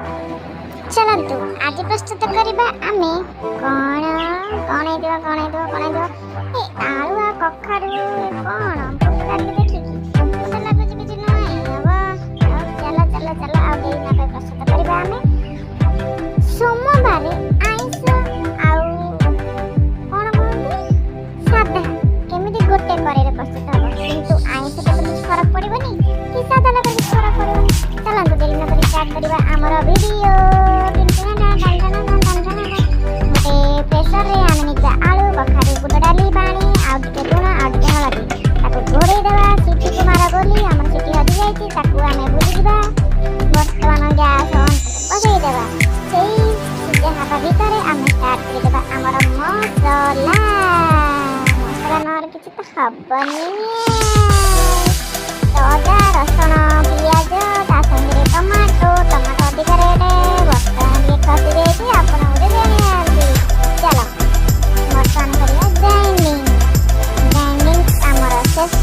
चलतु आज प्रस्तुत करवा आमे कौन कौन ए आलू आ कखारू कौन पुकार के देखि मत लागुच कि नहीं हवा चला चला चला आ देई ना प्रस्तुत करवा आमे सोमवार आइस आउ कौन कहंती सादा केमिति गोटे करे रे प्रस्तुत हबो किंतु आइस तो कुछ फरक पड़िबनी कि सादा लगे कुछ फरक पड़िबनी चलतु देरी न करी स्टार्ट करवा हमर वीडियो प्रेसर रे आमे निका आलू कखारू गुड़ डाली पानी आ टिके लूण आ टिके हळदी ताको घोड़े देवा सीटी को मारा गोली हमर सीटी हदी जाईची ताको आमे भूली जिबा वर्तमान गैस ऑन बसई देवा सेई सिजे हाता भीतर आमे स्टार्ट करि देबा हमर मसाला नर किछि त हबनी अदा रसुण पियाज ता संगे टमाटो अधिक रेट वर्तमान ये खसी देछि आपण उडे देनी चलो मटन करिया ग्राइंडिंग आमर शेष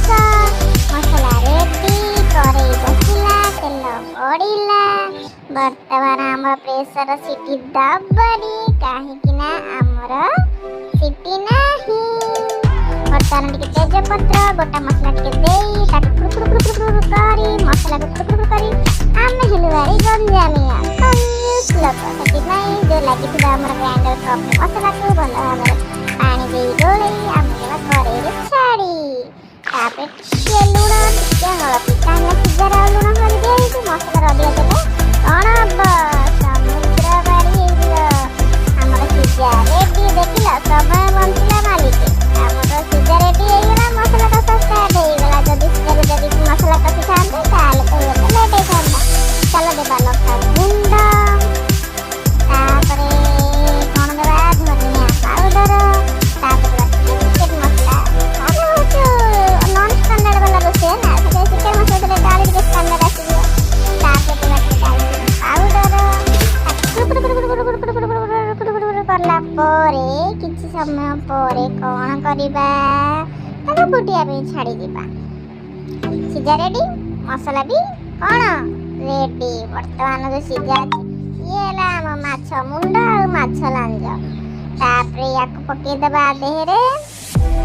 मसला रेडी कड़ई बसिला तेल पड़िला वर्तमान आमर प्रेसर सीटी दबनी कहीं आमर सीटी नहीं वर्तमान टिके तेजपत्र गोटा मसला टिके देई ताकु कुरकुर करी मसला को कुरकुर करी आमे हिलवारी गंजामिया कंजूस लोक ସେଥିପାଇଁ जो लागि थिबा हमर ग्राइंडर कप मसला को भल भाबरे पानी देई गोळेई आमे करेई छाड़ी तापे टिके लूण टिके हळदी कांदा सिजार लूण हळदी देई मसला रडिया देले कोन अब समुद्र बाड़ी हेइलो हमर सिजा रेडी देखिला समय बंचला मालिक हमर सिजा रेडी हेइला मसला तो सस्ता देइगला जदी मसला कसी थांते ताले तो लेट थांता चलो देबा लଙ୍କା गुंड तापरे कोन देबा धनिया पाउडर तापरे चिकन मसला अरे होचो नॉन स्टैंडर्ड वाला रोसे ना से चिकन मसला दे डाली के स्टैंडर्ड आसी तापरे देबा पाउडर करला परे किछि समय परे कोन करिबा ताको गुटिया पे छाड़ी दिबा सिजा रेडी मसला भी कौन रेडी वर्तमान जो सिजा ये ला हम माछ मुंडा और माछ लांज तापरे याक पके दबा देहरे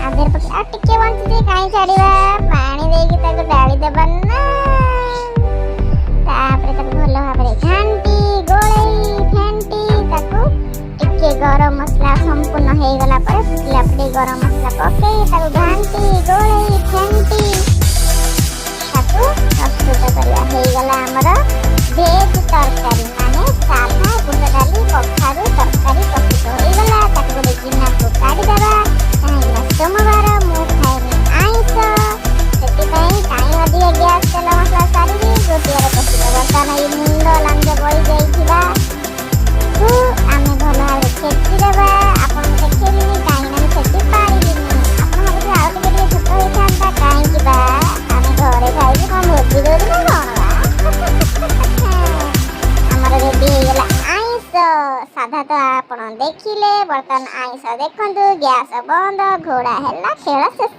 आधेर पके आ टिके बंच दे काई छाड़ीबा पानी देकी ताको डाली देबा ना तापरे ताको भलो भाबरे घांटी गोळेई फेंटी ताको टिके गरम मसला संपूर्ण हे गला पर फुटला गरम मसला पके ताको घांटी गोळेई फेंटी प्रस्तुत करवा हे गला हमर वेज तरकारी माने साधा गुंड डाली कखारू तरकारी प्रस्तुत हो गला ताको गोटे गिना को काढी देबा काहेला सोमवार मु खाइनी आइस सेति पई काई अधिक गैस तेल मसला सारी गोटिया प्रस्तुत वर्तमान ई मुंड लांज बळी जाईथिबा तू आमे भला छेकी देबा आपण देखिलिनी काई ना छेकी पारिलिनी आपण मते आउ टिके छोट होई थांता काई किबा आमे घरे खाइबी कोन भोजी देबी ना कोन हमर रेडी हेगला आइस साधा तो आपण देखिले बर्तन आइस देखंतु गैस बंद घोड़ा हेला खेल शेष।